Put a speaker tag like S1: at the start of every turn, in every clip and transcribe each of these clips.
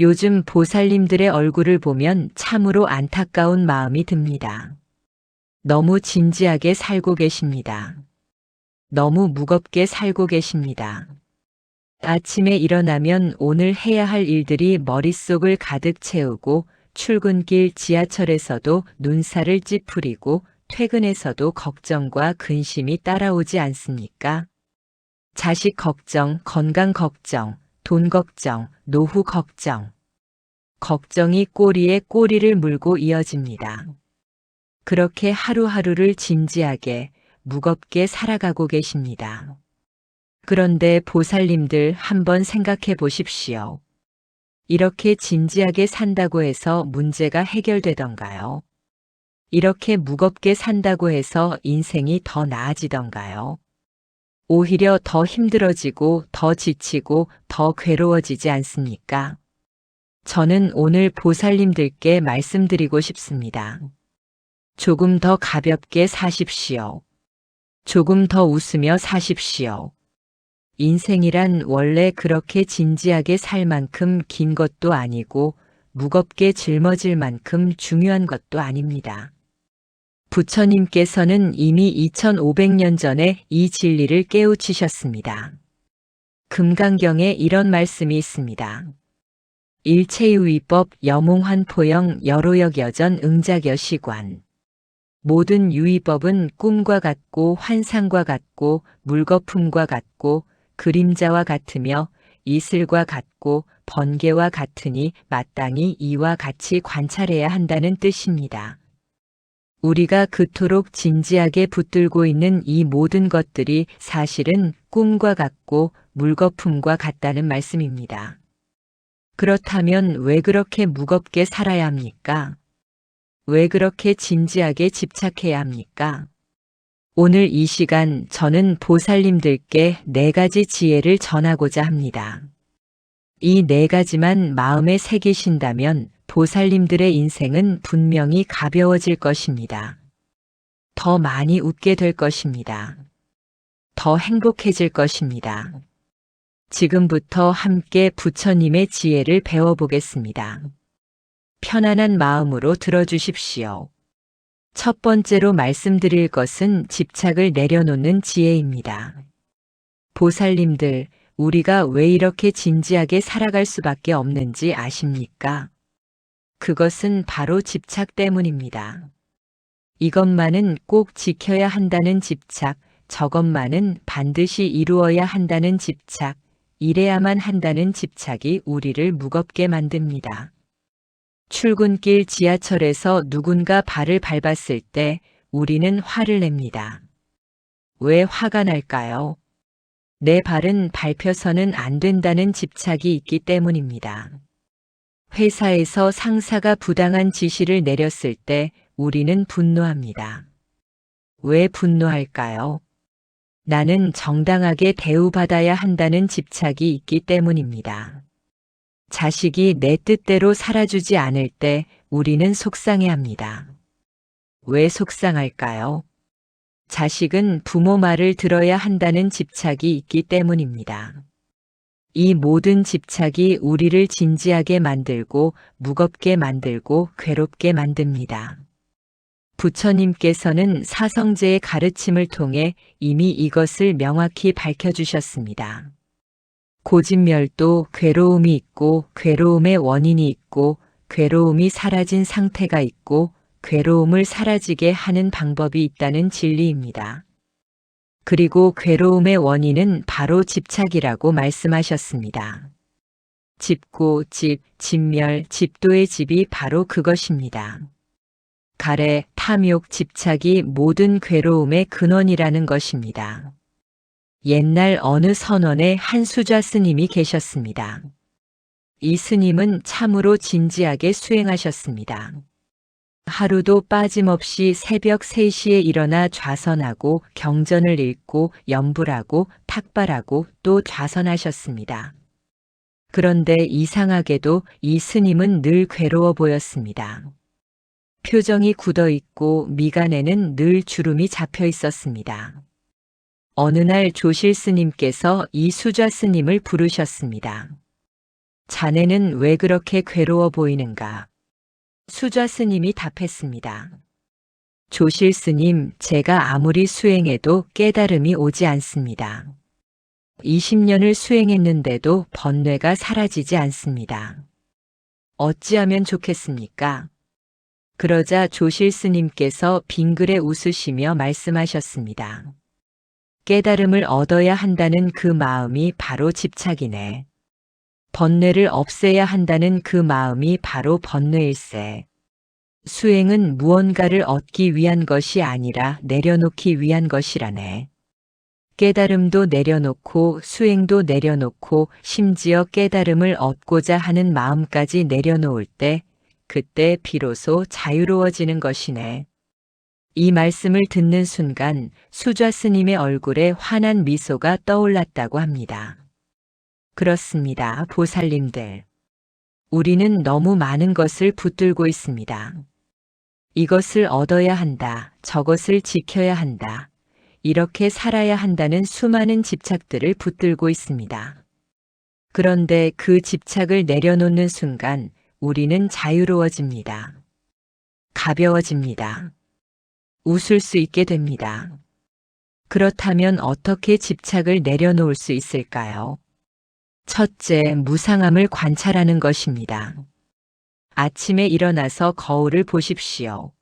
S1: 요즘 보살님들의 얼굴을 보면 참으로 안타까운 마음이 듭니다. 너무 진지하게 살고 계십니다. 너무 무겁게 살고 계십니다. 아침에 일어나면 오늘 해야 할 일들이 머릿속을 가득 채우고 출근길 지하철에서도 눈살을 찌푸리고 퇴근에서도 걱정과 근심이 따라오지 않습니까? 자식 걱정, 건강 걱정, 돈 걱정, 노후 걱정. 걱정이 꼬리에 꼬리를 물고 이어집니다. 그렇게 하루하루를 진지하게, 무겁게 살아가고 계십니다. 그런데 보살님들 한번 생각해 보십시오. 이렇게 진지하게 산다고 해서 문제가 해결되던가요? 이렇게 무겁게 산다고 해서 인생이 더 나아지던가요? 오히려 더 힘들어지고 더 지치고 더 괴로워지지 않습니까? 저는 오늘 보살님들께 말씀드리고 싶습니다. 조금 더 가볍게 사십시오. 조금 더 웃으며 사십시오. 인생이란 원래 그렇게 진지하게 살 만큼 긴 것도 아니고 무겁게 짊어질 만큼 중요한 것도 아닙니다. 부처님께서는 이미 2500년 전에 이 진리를 깨우치셨습니다. 금강경에 이런 말씀이 있습니다. 일체유의법 여몽환포영 여로역여전 응작여시관. 모든 유의법은 꿈과 같고 환상과 같고 물거품과 같고 그림자와 같으며 이슬과 같고 번개와 같으니 마땅히 이와 같이 관찰해야 한다는 뜻입니다. 우리가 그토록 진지하게 붙들고 있는 이 모든 것들이 사실은 꿈과 같고 물거품과 같다는 말씀입니다. 그렇다면 왜 그렇게 무겁게 살아야 합니까? 왜 그렇게 진지하게 집착해야 합니까? 오늘 이 시간 저는 보살님들께 4가지 지혜를 전하고자 합니다. 이 4가지만 마음에 새기신다면 보살님들의 인생은 분명히 가벼워질 것입니다. 더 많이 웃게 될 것입니다. 더 행복해질 것입니다. 지금부터 함께 부처님의 지혜를 배워보겠습니다. 편안한 마음으로 들어주십시오. 첫 번째로 말씀드릴 것은 집착을 내려놓는 지혜입니다. 보살님들, 우리가 왜 이렇게 진지하게 살아갈 수밖에 없는지 아십니까? 그것은 바로 집착 때문입니다. 이것만은 꼭 지켜야 한다는 집착, 저것만은 반드시 이루어야 한다는 집착, 이래야만 한다는 집착이 우리를 무겁게 만듭니다. 출근길 지하철에서 누군가 발을 밟았을 때 우리는 화를 냅니다. 왜 화가 날까요? 내 발은 밟혀서는 안 된다는 집착이 있기 때문입니다. 회사에서 상사가 부당한 지시를 내렸을 때 우리는 분노합니다. 왜 분노할까요? 나는 정당하게 대우받아야 한다는 집착이 있기 때문입니다. 자식이 내 뜻대로 살아주지 않을 때 우리는 속상해합니다. 왜 속상할까요? 자식은 부모 말을 들어야 한다는 집착이 있기 때문입니다. 이 모든 집착이 우리를 진지하게 만들고 무겁게 만들고 괴롭게 만듭니다. 부처님께서는 사성제의 가르침을 통해 이미 이것을 명확히 밝혀주셨습니다. 고진멸도 괴로움이 있고 괴로움의 원인이 있고 괴로움이 사라진 상태가 있고 괴로움을 사라지게 하는 방법이 있다는 진리입니다. 그리고 괴로움의 원인은 바로 집착이라고 말씀하셨습니다. 집고, 집멸, 집도의 집이 바로 그것입니다. 가래, 탐욕, 집착이 모든 괴로움의 근원이라는 것입니다. 옛날 어느 선원에 한 수좌 스님이 계셨습니다. 이 스님은 참으로 진지하게 수행하셨습니다. 하루도 빠짐없이 새벽 3시에 일어나 좌선하고 경전을 읽고 염불하고 탁발하고 또 좌선하셨습니다. 그런데 이상하게도 이 스님은 늘 괴로워 보였습니다. 표정이 굳어 있고 미간에는 늘 주름이 잡혀 있었습니다. 어느 날 조실 스님께서 이 수좌 스님을 부르셨습니다. 자네는 왜 그렇게 괴로워 보이는가? 수좌 스님이 답했습니다. 조실 스님, 제가 아무리 수행해도 깨달음이 오지 않습니다. 20년을 수행했는데도 번뇌가 사라지지 않습니다. 어찌하면 좋겠습니까? 그러자 조실 스님께서 빙그레 웃으시며 말씀하셨습니다. 깨달음을 얻어야 한다는 그 마음이 바로 집착이네. 번뇌를 없애야 한다는 그 마음이 바로 번뇌일세. 수행은 무언가를 얻기 위한 것이 아니라 내려놓기 위한 것이라네. 깨달음도 내려놓고 수행도 내려놓고 심지어 깨달음을 얻고자 하는 마음까지 내려놓을 때 그때 비로소 자유로워지는 것이네. 이 말씀을 듣는 순간 수좌 스님의 얼굴에 환한 미소가 떠올랐다고 합니다. 그렇습니다, 보살님들. 우리는 너무 많은 것을 붙들고 있습니다. 이것을 얻어야 한다, 저것을 지켜야 한다, 이렇게 살아야 한다는 수많은 집착들을 붙들고 있습니다. 그런데 그 집착을 내려놓는 순간 우리는 자유로워집니다. 가벼워집니다. 웃을 수 있게 됩니다. 그렇다면 어떻게 집착을 내려놓을 수 있을까요? 첫째, 무상함을 관찰하는 것입니다. 아침에 일어나서 거울을 보십시오.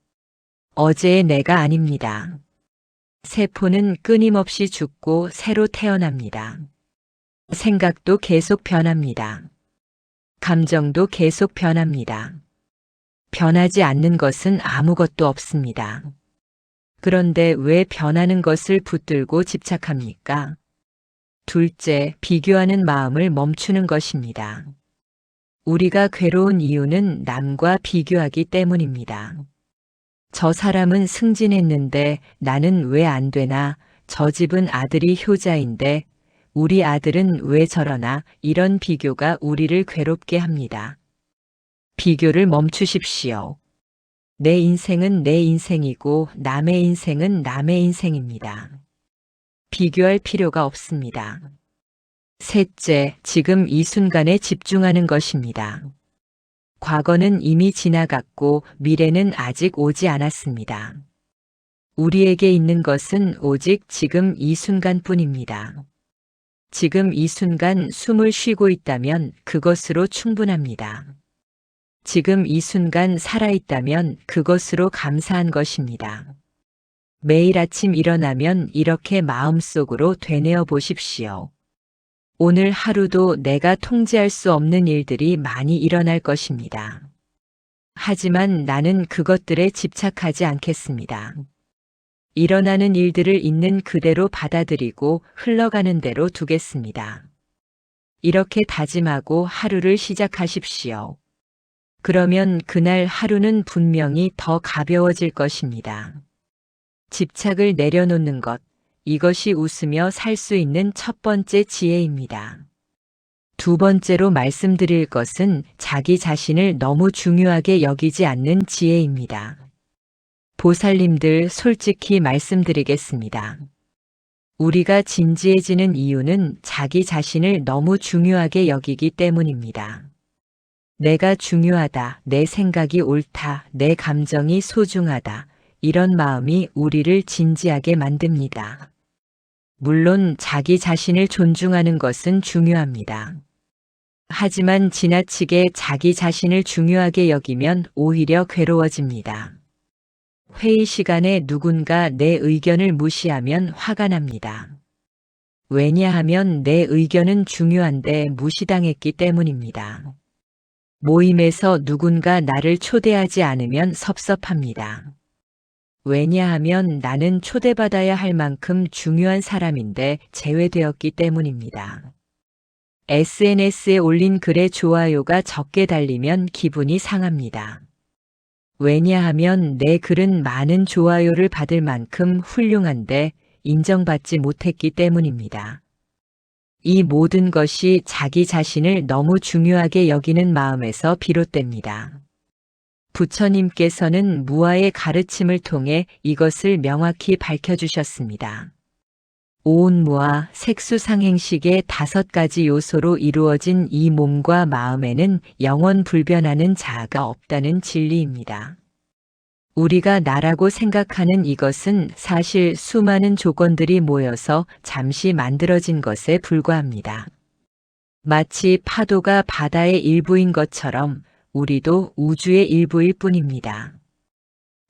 S1: 어제의 내가 아닙니다. 세포는 끊임없이 죽고 새로 태어납니다. 생각도 계속 변합니다. 감정도 계속 변합니다. 변하지 않는 것은 아무것도 없습니다. 그런데 왜 변하는 것을 붙들고 집착합니까? 둘째, 비교하는 마음을 멈추는 것입니다. 우리가 괴로운 이유는 남과 비교하기 때문입니다. 저 사람은 승진했는데 나는 왜 안 되나? 저 집은 아들이 효자인데 우리 아들은 왜 저러나? 이런 비교가 우리를 괴롭게 합니다. 비교를 멈추십시오. 내 인생은 내 인생이고 남의 인생은 남의 인생입니다. 비교할 필요가 없습니다. 셋째, 지금 이 순간에 집중하는 것입니다. 과거는 이미 지나갔고 미래는 아직 오지 않았습니다. 우리에게 있는 것은 오직 지금 이 순간뿐입니다. 지금 이 순간 숨을 쉬고 있다면 그것으로 충분합니다. 지금 이 순간 살아있다면 그것으로 감사한 것입니다. 매일 아침 일어나면 이렇게 마음속으로 되뇌어 보십시오. 오늘 하루도 내가 통제할 수 없는 일들이 많이 일어날 것입니다. 하지만 나는 그것들에 집착하지 않겠습니다. 일어나는 일들을 있는 그대로 받아들이고 흘러가는 대로 두겠습니다. 이렇게 다짐하고 하루를 시작하십시오. 그러면 그날 하루는 분명히 더 가벼워질 것입니다. 집착을 내려놓는 것, 이것이 웃으며 살 수 있는 첫 번째 지혜입니다. 두 번째로 말씀드릴 것은 자기 자신을 너무 중요하게 여기지 않는 지혜입니다. 보살님들, 솔직히 말씀드리겠습니다. 우리가 진지해지는 이유는 자기 자신을 너무 중요하게 여기기 때문입니다. 내가 중요하다, 내 생각이 옳다, 내 감정이 소중하다, 이런 마음이 우리를 진지하게 만듭니다. 물론 자기 자신을 존중하는 것은 중요합니다. 하지만 지나치게 자기 자신을 중요하게 여기면 오히려 괴로워집니다. 회의 시간에 누군가 내 의견을 무시하면 화가 납니다. 왜냐하면 내 의견은 중요한데 무시당했기 때문입니다. 모임에서 누군가 나를 초대하지 않으면 섭섭합니다. 왜냐하면 나는 초대받아야 할 만큼 중요한 사람인데 제외되었기 때문입니다. SNS에 올린 글에 좋아요가 적게 달리면 기분이 상합니다. 왜냐하면 내 글은 많은 좋아요를 받을 만큼 훌륭한데 인정받지 못했기 때문입니다. 이 모든 것이 자기 자신을 너무 중요하게 여기는 마음에서 비롯됩니다. 부처님께서는 무아의 가르침을 통해 이것을 명확히 밝혀주셨습니다. 오온무와 색수상행식의 5가지 요소로 이루어진 이 몸과 마음에는 영원 불변하는 자아가 없다는 진리입니다. 우리가 나라고 생각하는 이것은 사실 수많은 조건들이 모여서 잠시 만들어진 것에 불과합니다. 마치 파도가 바다의 일부인 것처럼 우리도 우주의 일부일 뿐입니다.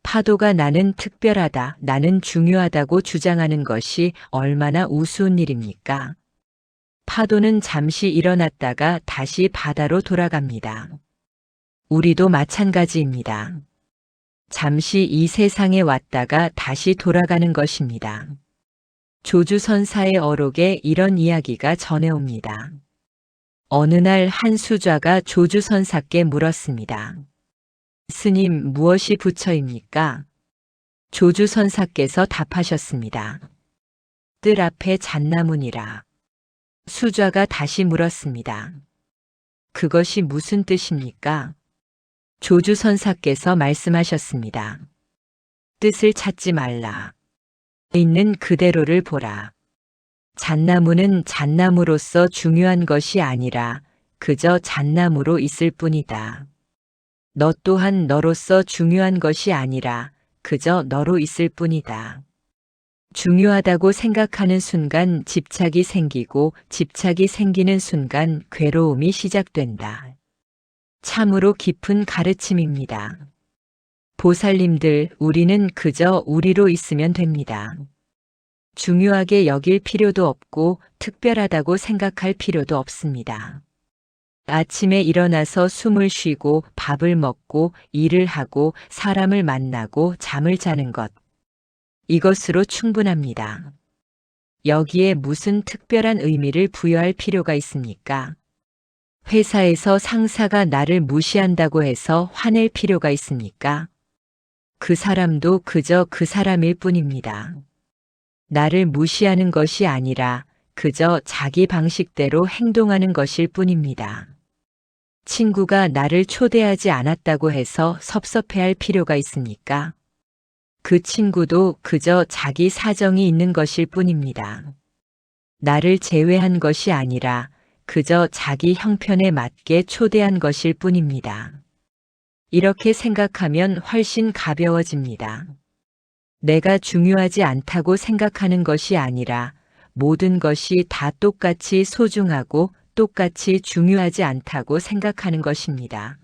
S1: 파도가 나는 특별하다, 나는 중요하다고 주장하는 것이 얼마나 우스운 일입니까? 파도는 잠시 일어났다가 다시 바다로 돌아갑니다. 우리도 마찬가지입니다. 잠시 이 세상에 왔다가 다시 돌아가는 것입니다. 조주선사의 어록에 이런 이야기가 전해옵니다. 어느 날 한 수좌가 조주선사께 물었습니다. 스님, 무엇이 부처입니까? 조주선사께서 답하셨습니다. 뜰 앞에 잣나무니라. 수좌가 다시 물었습니다. 그것이 무슨 뜻입니까? 조주선사께서 말씀하셨습니다. 뜻을 찾지 말라. 있는 그대로를 보라. 잣나무는 잣나무로서 중요한 것이 아니라 그저 잣나무로 있을 뿐이다. 너 또한 너로서 중요한 것이 아니라 그저 너로 있을 뿐이다. 중요하다고 생각하는 순간 집착이 생기고 집착이 생기는 순간 괴로움이 시작된다. 참으로 깊은 가르침입니다. 보살님들, 우리는 그저 우리로 있으면 됩니다. 중요하게 여길 필요도 없고 특별하다고 생각할 필요도 없습니다. 아침에 일어나서 숨을 쉬고 밥을 먹고 일을 하고 사람을 만나고 잠을 자는 것. 이것으로 충분합니다. 여기에 무슨 특별한 의미를 부여할 필요가 있습니까? 회사에서 상사가 나를 무시한다고 해서 화낼 필요가 있습니까? 그 사람도 그저 그 사람일 뿐입니다. 나를 무시하는 것이 아니라 그저 자기 방식대로 행동하는 것일 뿐입니다. 친구가 나를 초대하지 않았다고 해서 섭섭해할 필요가 있습니까? 그 친구도 그저 자기 사정이 있는 것일 뿐입니다. 나를 제외한 것이 아니라 그저 자기 형편에 맞게 초대한 것일 뿐입니다. 이렇게 생각하면 훨씬 가벼워집니다. 내가 중요하지 않다고 생각하는 것이 아니라 모든 것이 다 똑같이 소중하고 똑같이 중요하지 않다고 생각하는 것입니다.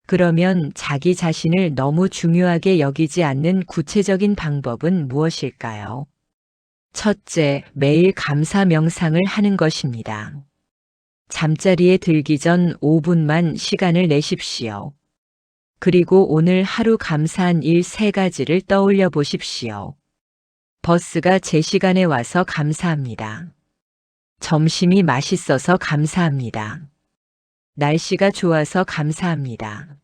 S1: 그러면 자기 자신을 너무 중요하게 여기지 않는 구체적인 방법은 무엇일까요? 첫째, 매일 감사 명상을 하는 것입니다. 잠자리에 들기 전 5분만 시간을 내십시오. 그리고 오늘 하루 감사한 일 3가지를 떠올려 보십시오. 버스가 제 시간에 와서 감사합니다. 점심이 맛있어서 감사합니다. 날씨가 좋아서 감사합니다.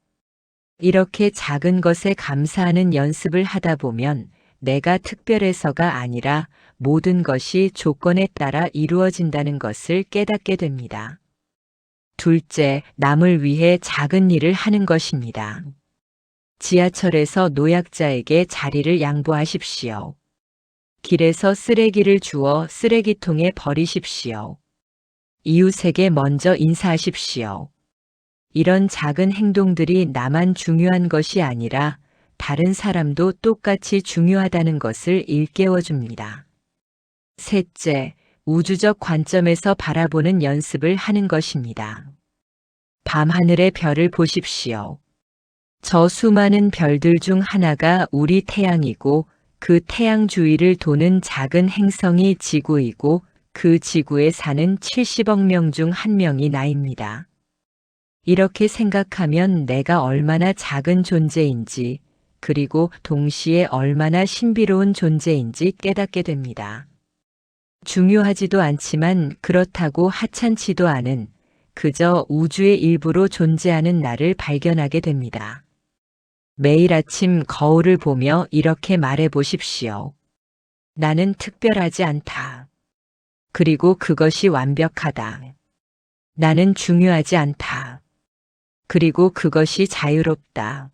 S1: 이렇게 작은 것에 감사하는 연습을 하다 보면 내가 특별해서가 아니라 모든 것이 조건에 따라 이루어진다는 것을 깨닫게 됩니다. 둘째, 남을 위해 작은 일을 하는 것입니다. 지하철에서 노약자에게 자리를 양보하십시오. 길에서 쓰레기를 주워 쓰레기통에 버리십시오. 이웃에게 먼저 인사하십시오. 이런 작은 행동들이 나만 중요한 것이 아니라 다른 사람도 똑같이 중요하다는 것을 일깨워줍니다. 셋째, 우주적 관점에서 바라보는 연습을 하는 것입니다. 밤하늘의 별을 보십시오. 저 수많은 별들 중 하나가 우리 태양이고 그 태양 주위를 도는 작은 행성이 지구이고 그 지구에 사는 70억 명 중 1명이 나입니다. 이렇게 생각하면 내가 얼마나 작은 존재인지 그리고 동시에 얼마나 신비로운 존재인지 깨닫게 됩니다. 중요하지도 않지만 그렇다고 하찮지도 않은 그저 우주의 일부로 존재하는 나를 발견하게 됩니다. 매일 아침 거울을 보며 이렇게 말해 보십시오. 나는 특별하지 않다. 그리고 그것이 완벽하다. 나는 중요하지 않다. 그리고 그것이 자유롭다.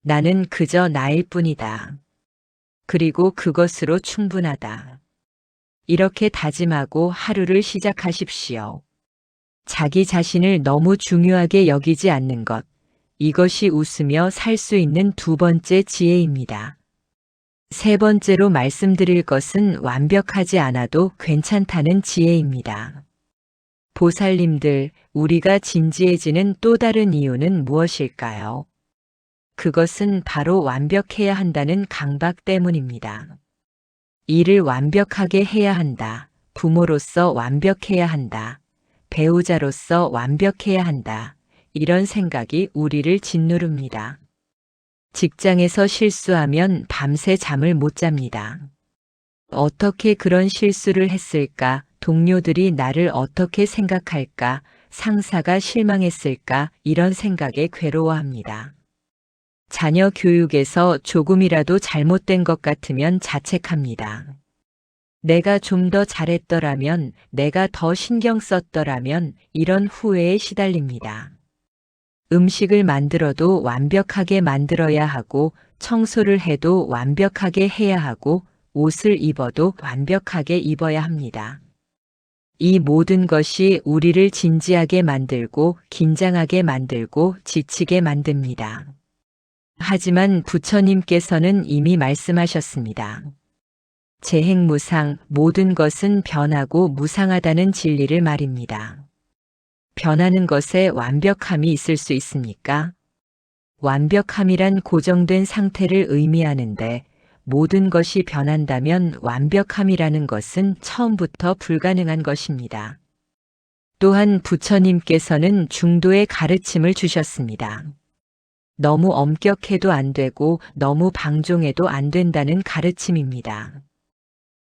S1: 나는 그저 나일 뿐이다. 그리고 그것으로 충분하다. 이렇게 다짐하고 하루를 시작하십시오. 자기 자신을 너무 중요하게 여기지 않는 것. 이것이 웃으며 살 수 있는 두 번째 지혜입니다. 세 번째로 말씀드릴 것은 완벽하지 않아도 괜찮다는 지혜입니다. 보살님들, 우리가 진지해지는 또 다른 이유는 무엇일까요? 그것은 바로 완벽해야 한다는 강박 때문입니다. 일을 완벽하게 해야 한다. 부모로서 완벽해야 한다. 배우자로서 완벽해야 한다. 이런 생각이 우리를 짓누릅니다. 직장에서 실수하면 밤새 잠을 못 잡니다. 어떻게 그런 실수를 했을까? 동료들이 나를 어떻게 생각할까? 상사가 실망했을까? 이런 생각에 괴로워합니다. 자녀 교육에서 조금이라도 잘못된 것 같으면 자책합니다. 내가 좀 더 잘했더라면, 내가 더 신경 썼더라면 이런 후회에 시달립니다. 음식을 만들어도 완벽하게 만들어야 하고, 청소를 해도 완벽하게 해야 하고, 옷을 입어도 완벽하게 입어야 합니다. 이 모든 것이 우리를 진지하게 만들고, 긴장하게 만들고, 지치게 만듭니다. 하지만 부처님께서는 이미 말씀하셨습니다. 재행무상, 모든 것은 변하고 무상하다는 진리를 말입니다. 변하는 것에 완벽함이 있을 수 있습니까? 완벽함이란 고정된 상태를 의미하는데 모든 것이 변한다면 완벽함이라는 것은 처음부터 불가능한 것입니다. 또한 부처님께서는 중도의 가르침을 주셨습니다. 너무 엄격해도 안 되고 너무 방종해도 안 된다는 가르침입니다.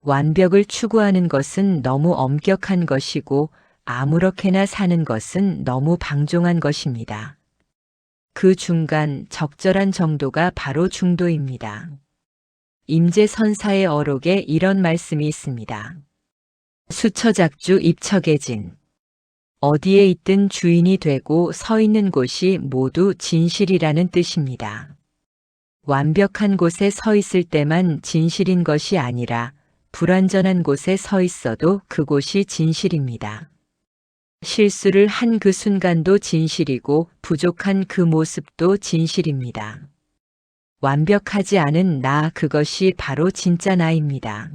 S1: 완벽을 추구하는 것은 너무 엄격한 것이고 아무렇게나 사는 것은 너무 방종한 것입니다. 그 중간 적절한 정도가 바로 중도입니다. 임재선사의 어록에 이런 말씀이 있습니다. 수처작주 입처계진. 어디에 있든 주인이 되고 서 있는 곳이 모두 진실이라는 뜻입니다. 완벽한 곳에 서 있을 때만 진실인 것이 아니라 불완전한 곳에 서 있어도 그곳이 진실입니다. 실수를 한 그 순간도 진실이고 부족한 그 모습도 진실입니다. 완벽하지 않은 나, 그것이 바로 진짜 나입니다.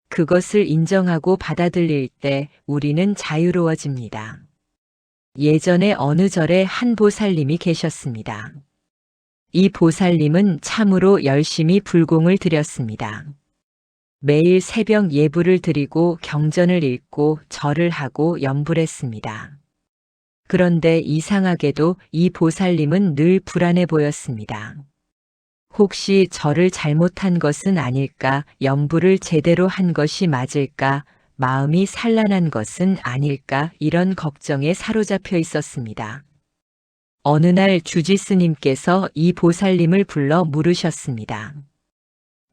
S1: 그것을 인정하고 받아들일 때 우리는 자유로워집니다. 예전에 어느 절에 한 보살님이 계셨습니다. 이 보살님은 참으로 열심히 불공을 드렸습니다. 매일 새벽 예불을 드리고 경전을 읽고 절을 하고 염불했습니다. 그런데 이상하게도 이 보살님은 늘 불안해 보였습니다. 혹시 절을 잘못한 것은 아닐까, 염불을 제대로 한 것이 맞을까, 마음이 산란한 것은 아닐까, 이런 걱정에 사로잡혀 있었습니다. 어느 날 주지스님께서 이 보살님을 불러 물으셨습니다.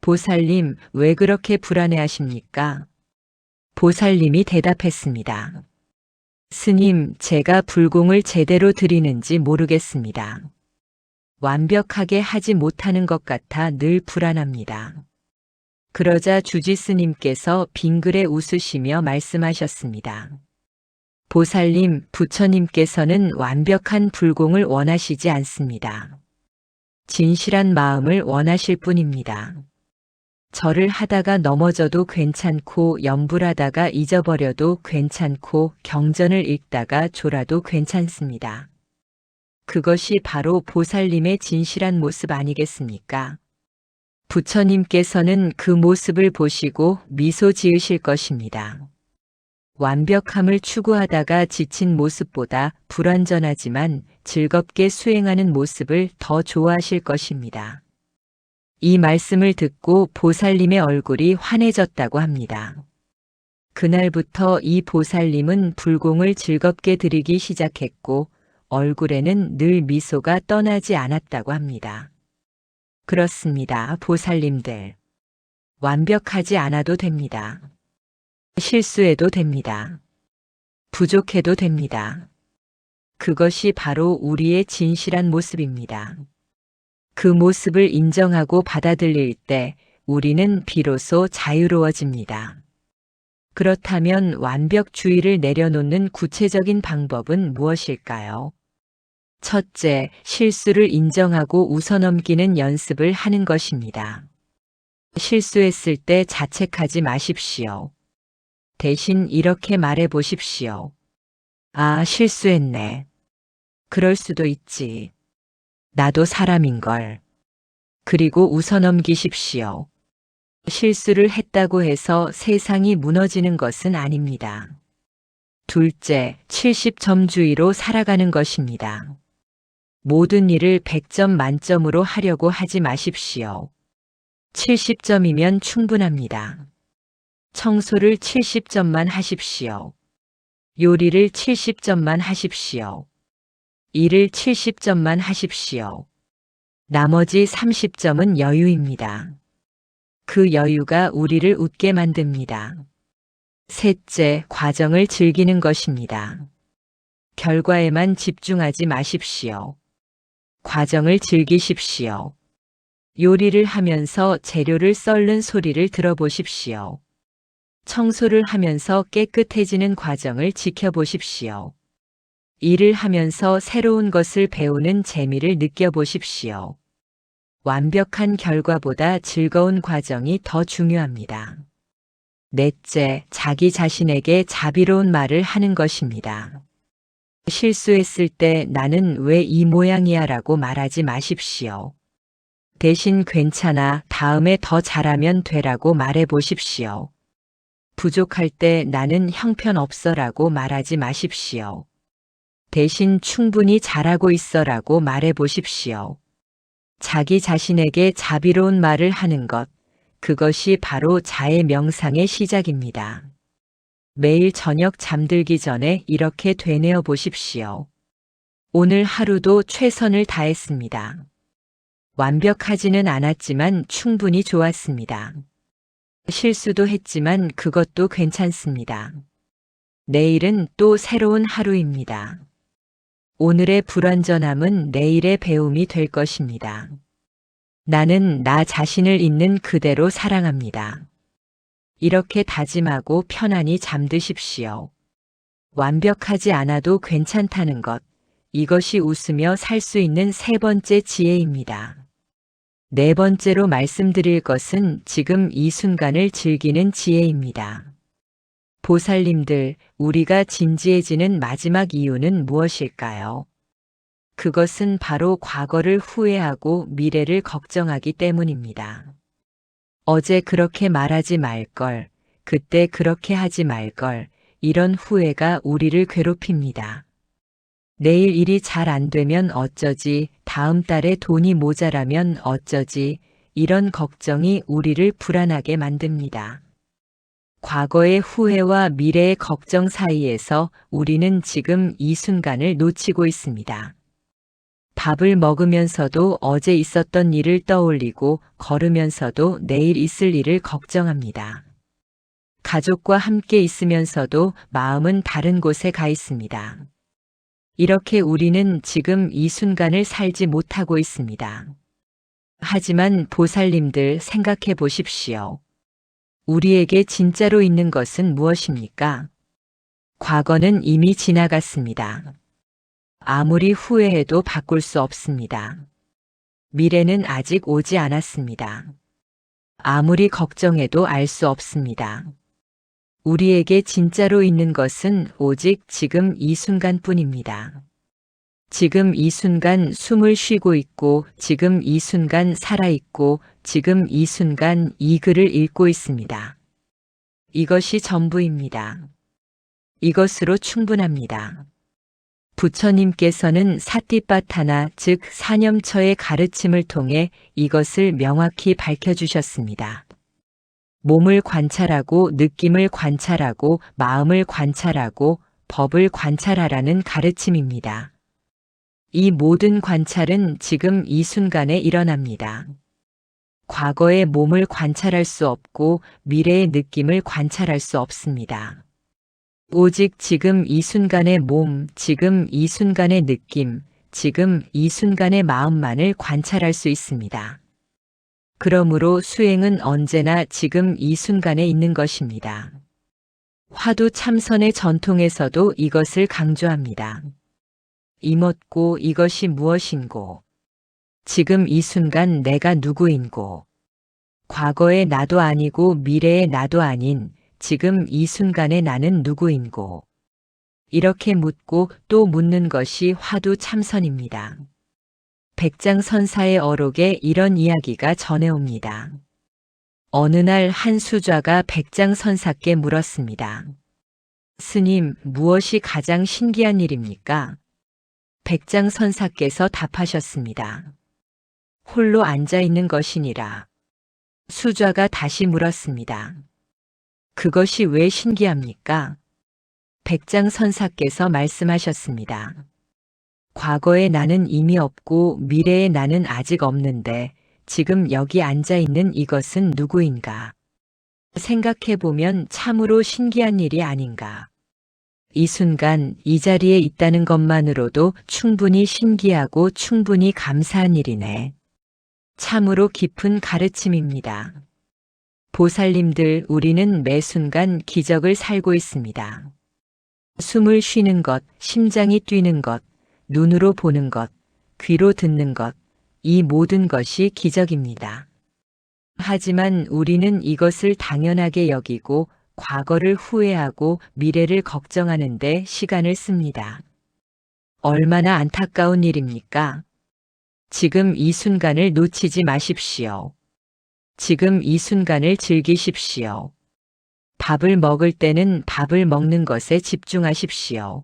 S1: 보살님, 왜 그렇게 불안해하십니까? 보살님이 대답했습니다. 스님, 제가 불공을 제대로 드리는지 모르겠습니다. 완벽하게 하지 못하는 것 같아 늘 불안합니다. 그러자 주지스님께서 빙그레 웃으시며 말씀하셨습니다. 보살님, 부처님께서는 완벽한 불공을 원하시지 않습니다. 진실한 마음을 원하실 뿐입니다. 절을 하다가 넘어져도 괜찮고 염불하다가 잊어버려도 괜찮고 경전을 읽다가 졸아도 괜찮습니다. 그것이 바로 보살님의 진실한 모습 아니겠습니까? 부처님께서는 그 모습을 보시고 미소 지으실 것입니다. 완벽함을 추구하다가 지친 모습보다 불완전하지만 즐겁게 수행하는 모습을 더 좋아하실 것입니다. 이 말씀을 듣고 보살님의 얼굴이 환해졌다고 합니다. 그날부터 이 보살님은 불공을 즐겁게 드리기 시작했고 얼굴에는 늘 미소가 떠나지 않았다고 합니다. 그렇습니다, 보살님들. 완벽하지 않아도 됩니다. 실수해도 됩니다. 부족해도 됩니다. 그것이 바로 우리의 진실한 모습입니다. 그 모습을 인정하고 받아들일 때 우리는 비로소 자유로워집니다. 그렇다면 완벽주의를 내려놓는 구체적인 방법은 무엇일까요? 첫째, 실수를 인정하고 웃어넘기는 연습을 하는 것입니다. 실수했을 때 자책하지 마십시오. 대신 이렇게 말해 보십시오. 아, 실수했네. 그럴 수도 있지. 나도 사람인걸. 그리고 웃어넘기십시오. 실수를 했다고 해서 세상이 무너지는 것은 아닙니다. 둘째, 70점주의로 살아가는 것입니다. 모든 일을 100점 만점으로 하려고 하지 마십시오. 70점이면 충분합니다. 청소를 70점만 하십시오. 요리를 70점만 하십시오. 일을 70점만 하십시오. 나머지 30점은 여유입니다. 그 여유가 우리를 웃게 만듭니다. 셋째, 과정을 즐기는 것입니다. 결과에만 집중하지 마십시오. 과정을 즐기십시오. 요리를 하면서 재료를 썰는 소리를 들어보십시오. 청소를 하면서 깨끗해지는 과정을 지켜보십시오. 일을 하면서 새로운 것을 배우는 재미를 느껴보십시오. 완벽한 결과보다 즐거운 과정이 더 중요합니다. 넷째, 자기 자신에게 자비로운 말을 하는 것입니다. 실수했을 때 나는 왜 이 모양이야 라고 말하지 마십시오. 대신 괜찮아, 다음에 더 잘하면 되라고 말해 보십시오. 부족할 때 나는 형편없어 라고 말하지 마십시오. 대신 충분히 잘하고 있어 라고 말해 보십시오. 자기 자신에게 자비로운 말을 하는 것, 그것이 바로 자의 명상의 시작입니다. 매일 저녁 잠들기 전에 이렇게 되뇌어 보십시오. 오늘 하루도 최선을 다했습니다. 완벽하지는 않았지만 충분히 좋았습니다. 실수도 했지만 그것도 괜찮습니다. 내일은 또 새로운 하루입니다. 오늘의 불완전함은 내일의 배움이 될 것입니다. 나는 나 자신을 있는 그대로 사랑합니다. 이렇게 다짐하고 편안히 잠드십시오. 완벽하지 않아도 괜찮다는 것, 이것이 웃으며 살 수 있는 세 번째 지혜입니다. 네 번째로 말씀드릴 것은 지금 이 순간을 즐기는 지혜입니다. 보살님들, 우리가 진지해지는 마지막 이유는 무엇일까요? 그것은 바로 과거를 후회하고 미래를 걱정하기 때문입니다. 어제 그렇게 말하지 말걸, 그때 그렇게 하지 말걸, 이런 후회가 우리를 괴롭힙니다. 내일 일이 잘 안 되면 어쩌지, 다음 달에 돈이 모자라면 어쩌지, 이런 걱정이 우리를 불안하게 만듭니다. 과거의 후회와 미래의 걱정 사이에서 우리는 지금 이 순간을 놓치고 있습니다. 밥을 먹으면서도 어제 있었던 일을 떠올리고 걸으면서도 내일 있을 일을 걱정합니다. 가족과 함께 있으면서도 마음은 다른 곳에 가 있습니다. 이렇게 우리는 지금 이 순간을 살지 못하고 있습니다. 하지만 보살님들 생각해 보십시오. 우리에게 진짜로 있는 것은 무엇입니까? 과거는 이미 지나갔습니다. 아무리 후회해도 바꿀 수 없습니다. 미래는 아직 오지 않았습니다. 아무리 걱정해도 알 수 없습니다. 우리에게 진짜로 있는 것은 오직 지금 이 순간뿐입니다. 지금 이 순간 숨을 쉬고 있고, 지금 이 순간 살아있고, 지금 이 순간 이 글을 읽고 있습니다. 이것이 전부입니다. 이것으로 충분합니다. 부처님께서는 사티파타나 즉 사념처의 가르침을 통해 이것을 명확히 밝혀주셨습니다. 몸을 관찰하고 느낌을 관찰하고 마음을 관찰하고 법을 관찰하라는 가르침입니다. 이 모든 관찰은 지금 이 순간에 일어납니다. 과거의 몸을 관찰할 수 없고 미래의 느낌을 관찰할 수 없습니다. 오직 지금 이 순간의 몸, 지금 이 순간의 느낌, 지금 이 순간의 마음만을 관찰할 수 있습니다. 그러므로 수행은 언제나 지금 이 순간에 있는 것입니다. 화두 참선의 전통에서도 이것을 강조합니다. 이мот고 이것이 무엇인고, 지금 이 순간 내가 누구인고, 과거의 나도 아니고 미래의 나도 아닌 지금 이 순간의 나는 누구인고, 이렇게 묻고 또 묻는 것이 화두 참선입니다. 백장선사의 어록에 이런 이야기가 전해옵니다. 어느 날 한 수좌가 백장선사께 물었습니다. 스님, 무엇이 가장 신기한 일입니까? 백장선사께서 답하셨습니다. 홀로 앉아 있는 것이니라. 수좌가 다시 물었습니다. 그것이 왜 신기합니까? 백장선사께서 말씀하셨습니다. 과거의 나는 이미 없고 미래의 나는 아직 없는데 지금 여기 앉아 있는 이것은 누구인가? 생각해보면 참으로 신기한 일이 아닌가. 이 순간 이 자리에 있다는 것만으로도 충분히 신기하고 충분히 감사한 일이네. 참으로 깊은 가르침입니다. 보살님들, 우리는 매 순간 기적을 살고 있습니다. 숨을 쉬는 것, 심장이 뛰는 것, 눈으로 보는 것, 귀로 듣는 것, 이 모든 것이 기적입니다. 하지만 우리는 이것을 당연하게 여기고 과거를 후회하고 미래를 걱정하는데 시간을 씁니다. 얼마나 안타까운 일입니까? 지금 이 순간을 놓치지 마십시오. 지금 이 순간을 즐기십시오. 밥을 먹을 때는 밥을 먹는 것에 집중하십시오.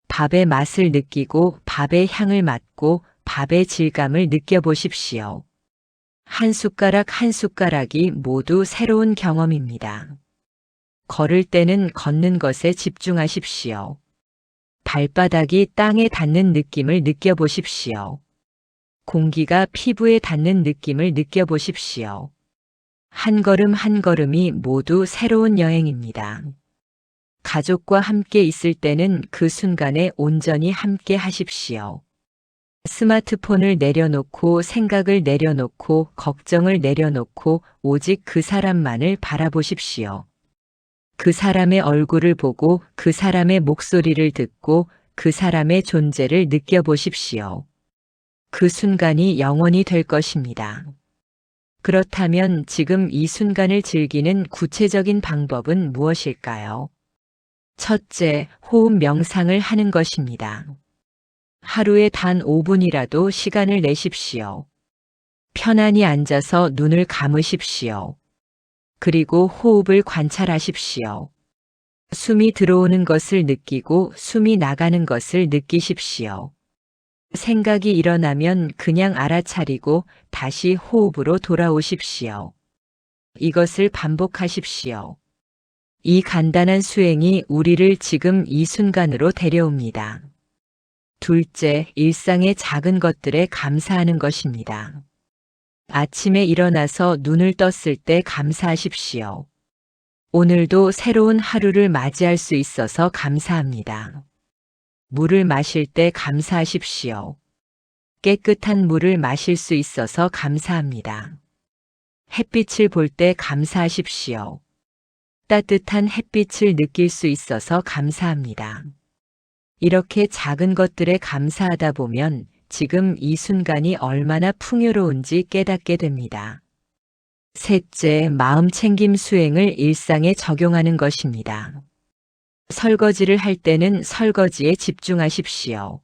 S1: 밥의 맛을 느끼고 밥의 향을 맡고 밥의 질감을 느껴보십시오. 한 숟가락 한 숟가락이 모두 새로운 경험입니다. 걸을 때는 걷는 것에 집중하십시오. 발바닥이 땅에 닿는 느낌을 느껴보십시오. 공기가 피부에 닿는 느낌을 느껴보십시오. 한 걸음 한 걸음이 모두 새로운 여행입니다. 가족과 함께 있을 때는 그 순간에 온전히 함께 하십시오. 스마트폰을 내려놓고 생각을 내려놓고 걱정을 내려놓고 오직 그 사람만을 바라보십시오. 그 사람의 얼굴을 보고 그 사람의 목소리를 듣고 그 사람의 존재를 느껴보십시오. 그 순간이 영원히 될 것입니다. 그렇다면 지금 이 순간을 즐기는 구체적인 방법은 무엇일까요? 첫째, 호흡 명상을 하는 것입니다. 하루에 단 5분이라도 시간을 내십시오. 편안히 앉아서 눈을 감으십시오. 그리고 호흡을 관찰하십시오. 숨이 들어오는 것을 느끼고 숨이 나가는 것을 느끼십시오. 생각이 일어나면 그냥 알아차리고 다시 호흡으로 돌아오십시오. 이것을 반복하십시오. 이 간단한 수행이 우리를 지금 이 순간으로 데려옵니다. 둘째, 일상의 작은 것들에 감사하는 것입니다. 아침에 일어나서 눈을 떴을 때 감사하십시오. 오늘도 새로운 하루를 맞이할 수 있어서 감사합니다. 물을 마실 때 감사하십시오. 깨끗한 물을 마실 수 있어서 감사합니다. 햇빛을 볼 때 감사하십시오. 따뜻한 햇빛을 느낄 수 있어서 감사합니다. 이렇게 작은 것들에 감사하다 보면 지금 이 순간이 얼마나 풍요로운지 깨닫게 됩니다. 셋째, 마음 챙김 수행을 일상에 적용하는 것입니다. 설거지를 할 때는 설거지에 집중하십시오.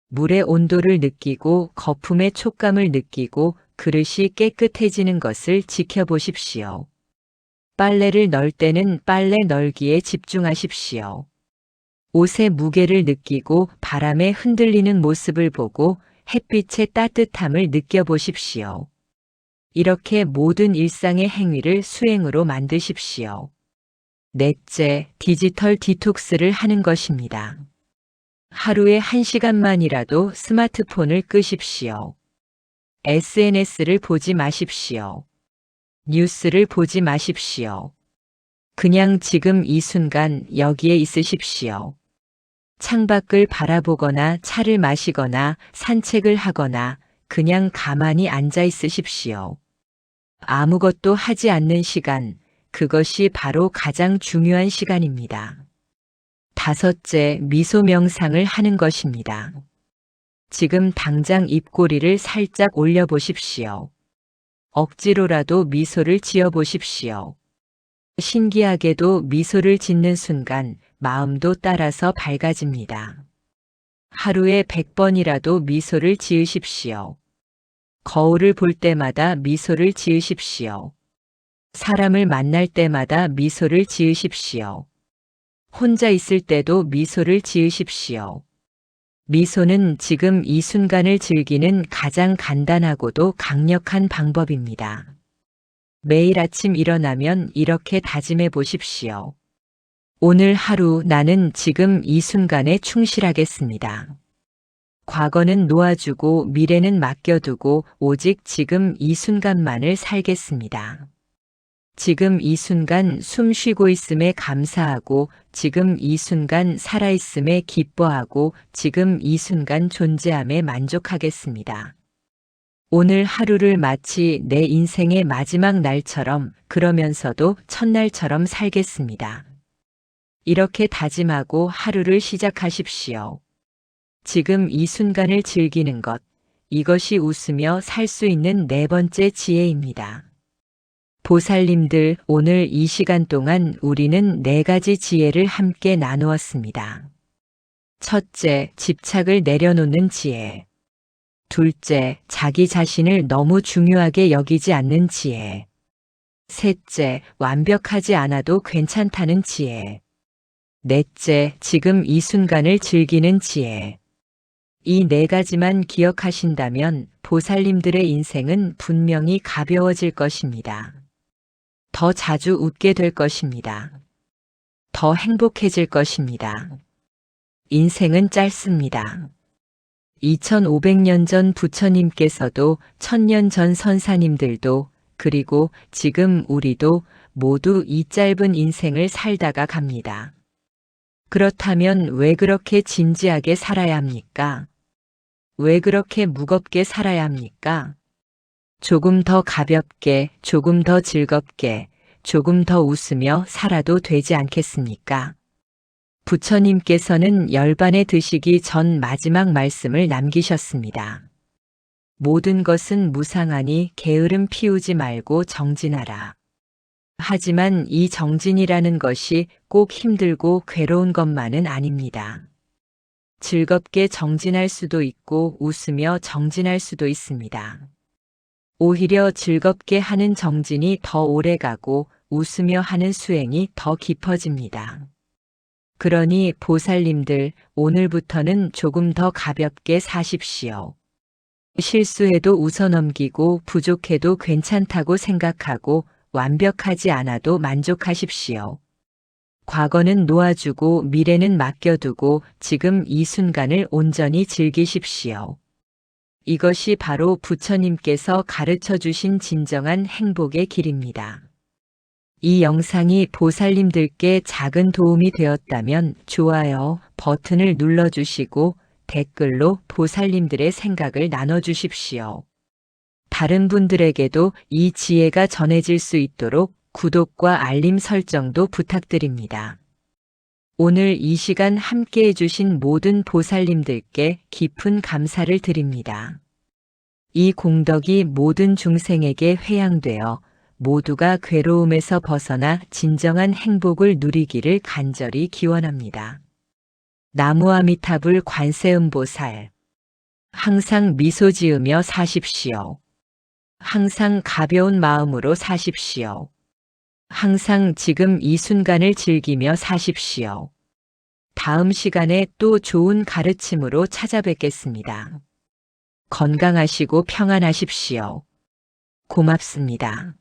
S1: 물의 온도를 느끼고 거품의 촉감을 느끼고 그릇이 깨끗해지는 것을 지켜보십시오. 빨래를 널 때는 빨래 널기에 집중하십시오. 옷의 무게를 느끼고 바람에 흔들리는 모습을 보고 햇빛의 따뜻함을 느껴보십시오. 이렇게 모든 일상의 행위를 수행으로 만드십시오. 넷째, 디지털 디톡스를 하는 것입니다. 하루에 1시간만이라도 스마트폰을 끄십시오. SNS를 보지 마십시오. 뉴스를 보지 마십시오. 그냥 지금 이 순간 여기에 있으십시오. 창밖을 바라보거나 차를 마시거나 산책을 하거나 그냥 가만히 앉아 있으십시오. 아무것도 하지 않는 시간, 그것이 바로 가장 중요한 시간입니다. 다섯째, 미소 명상을 하는 것입니다. 지금 당장 입꼬리를 살짝 올려보십시오. 억지로라도 미소를 지어 보십시오. 신기하게도 미소를 짓는 순간 마음도 따라서 밝아집니다. 하루에 100번이라도 미소를 지으십시오. 거울을 볼 때마다 미소를 지으십시오. 사람을 만날 때마다 미소를 지으십시오. 혼자 있을 때도 미소를 지으십시오. 미소는 지금 이 순간을 즐기는 가장 간단하고도 강력한 방법입니다. 매일 아침 일어나면 이렇게 다짐해 보십시오. 오늘 하루 나는 지금 이 순간에 충실하겠습니다. 과거는 놓아주고 미래는 맡겨두고 오직 지금 이 순간만을 살겠습니다. 지금 이 순간 숨 쉬고 있음에 감사하고 지금 이 순간 살아있음에 기뻐하고 지금 이 순간 존재함에 만족하겠습니다. 오늘 하루를 마치 내 인생의 마지막 날처럼 그러면서도 첫날처럼 살겠습니다. 이렇게 다짐하고 하루를 시작하십시오. 지금 이 순간을 즐기는 것, 이것이 웃으며 살 수 있는 네 번째 지혜입니다. 보살님들, 오늘 이 시간 동안 우리는 네 가지 지혜를 함께 나누었습니다. 첫째, 집착을 내려놓는 지혜. 둘째, 자기 자신을 너무 중요하게 여기지 않는 지혜. 셋째, 완벽하지 않아도 괜찮다는 지혜. 넷째, 지금 이 순간을 즐기는 지혜. 이 네 가지만 기억하신다면 보살님들의 인생은 분명히 가벼워질 것입니다. 더 자주 웃게 될 것입니다. 더 행복해질 것입니다. 인생은 짧습니다. 2500년 전 부처님께서도 1000년 전 선사님들도 그리고 지금 우리도 모두 이 짧은 인생을 살다가 갑니다. 그렇다면 왜 그렇게 진지하게 살아야 합니까? 왜 그렇게 무겁게 살아야 합니까? 조금 더 가볍게, 조금 더 즐겁게, 조금 더 웃으며 살아도 되지 않겠습니까? 부처님께서는 열반에 드시기 전 마지막 말씀을 남기셨습니다. 모든 것은 무상하니 게으름 피우지 말고 정진하라. 하지만 이 정진이라는 것이 꼭 힘들고 괴로운 것만은 아닙니다. 즐겁게 정진할 수도 있고 웃으며 정진할 수도 있습니다. 오히려 즐겁게 하는 정진이 더 오래가고 웃으며 하는 수행이 더 깊어집니다. 그러니 보살님들, 오늘부터는 조금 더 가볍게 사십시오. 실수해도 웃어넘기고 부족해도 괜찮다고 생각하고 완벽하지 않아도 만족하십시오. 과거는 놓아주고 미래는 맡겨두고 지금 이 순간을 온전히 즐기십시오. 이것이 바로 부처님께서 가르쳐 주신 진정한 행복의 길입니다. 이 영상이 보살님들께 작은 도움이 되었다면 좋아요 버튼을 눌러주시고 댓글로 보살님들의 생각을 나눠주십시오. 다른 분들에게도 이 지혜가 전해질 수 있도록 구독과 알림 설정도 부탁드립니다. 오늘 이 시간 함께 해주신 모든 보살님들께 깊은 감사를 드립니다. 이 공덕이 모든 중생에게 회양되어 모두가 괴로움에서 벗어나 진정한 행복을 누리기를 간절히 기원합니다. 나무아미타불 관세음보살. 항상 미소 지으며 사십시오. 항상 가벼운 마음으로 사십시오. 항상 지금 이 순간을 즐기며 사십시오. 다음 시간에 또 좋은 가르침으로 찾아뵙겠습니다. 건강하시고 평안하십시오. 고맙습니다.